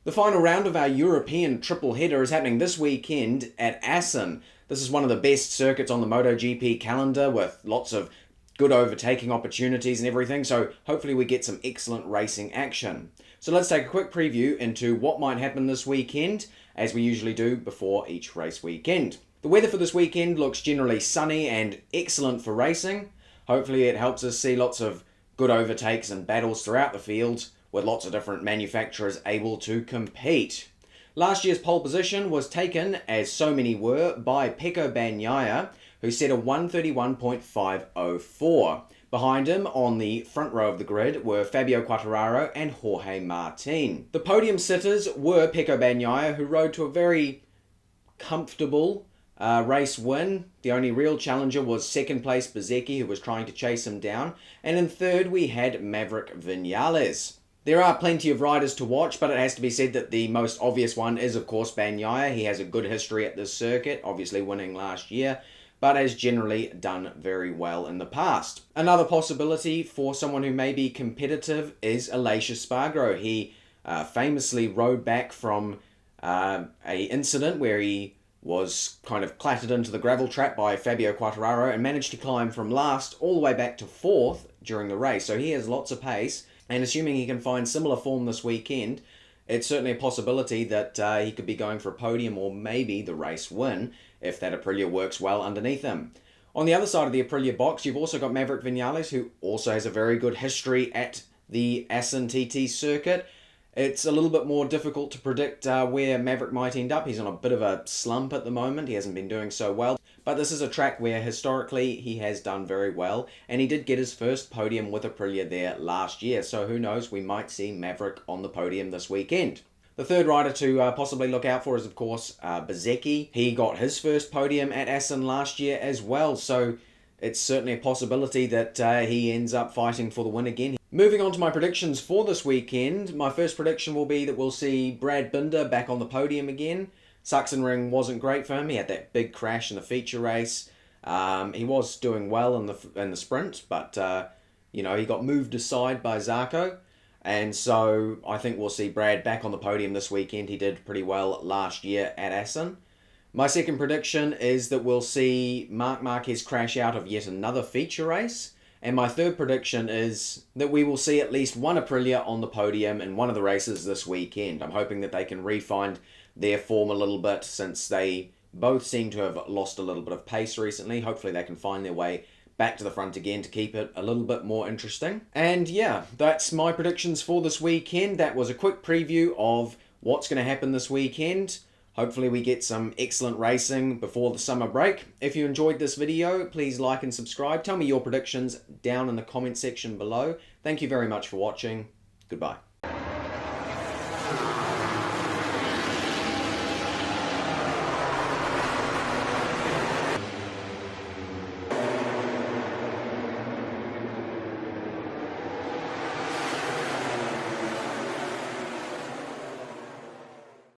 The final round of our European triple header is happening this weekend at Assen. This is one of the best circuits on the MotoGP calendar with lots of good overtaking opportunities and everything, so hopefully we get some excellent racing action. So let's take a quick preview into what might happen this weekend, as we usually do before each race weekend. The weather for this weekend looks generally sunny and excellent for racing. Hopefully it helps us see lots of good overtakes and battles throughout the field, with lots of different manufacturers able to compete. Last year's pole position was taken, as so many were, by Pecco Bagnaia, who set a 1:31.504. Behind him on the front row of the grid were Fabio Quartararo and Jorge Martin. The podium sitters were Pecco Bagnaia, who rode to a very comfortable race win. The only real challenger was second place Bezzecchi, who was trying to chase him down. And in third we had Maverick Vinales. There are plenty of riders to watch, but it has to be said that the most obvious one is, of course, Bagnaia. He has a good history at this circuit, obviously winning last year, but has generally done very well in the past. Another possibility for someone who may be competitive is Aleix Espargaro. He famously rode back from a incident where he was kind of clattered into the gravel trap by Fabio Quartararo and managed to climb from last all the way back to fourth during the race. So he has lots of pace. And assuming he can find similar form this weekend, it's certainly a possibility that he could be going for a podium or maybe the race win if that Aprilia works well underneath him. On the other side of the Aprilia box, you've also got Maverick Vinales, who also has a very good history at the Assen TT circuit. It's a little bit more difficult to predict where Maverick might end up. He's on a bit of a slump at the moment. He hasn't been doing so well. But this is a track where historically he has done very well. And he did get his first podium with Aprilia there last year. So who knows, we might see Maverick on the podium this weekend. The third rider to possibly look out for is, of course, Bezzecchi. He got his first podium at Assen last year as well. So it's certainly a possibility that he ends up fighting for the win again. Moving on to my predictions for this weekend, my first prediction will be that we'll see Brad Binder back on the podium again. Sachsenring wasn't great for him. He had that big crash in the feature race. He was doing well in the sprint, but he got moved aside by Zarco. And so I think we'll see Brad back on the podium this weekend. He did pretty well last year at Assen. My second prediction is that we'll see Marc Marquez crash out of yet another feature race. And my third prediction is that we will see at least one Aprilia on the podium in one of the races this weekend. I'm hoping that they can re-find their form a little bit, since they both seem to have lost a little bit of pace recently. Hopefully they can find their way back to the front again to keep it a little bit more interesting. And yeah, that's my predictions for this weekend. That was a quick preview of what's going to happen this weekend. Hopefully we get some excellent racing before the summer break. If you enjoyed this video, please like and subscribe. Tell me your predictions down in the comment section below. Thank you very much for watching. Goodbye.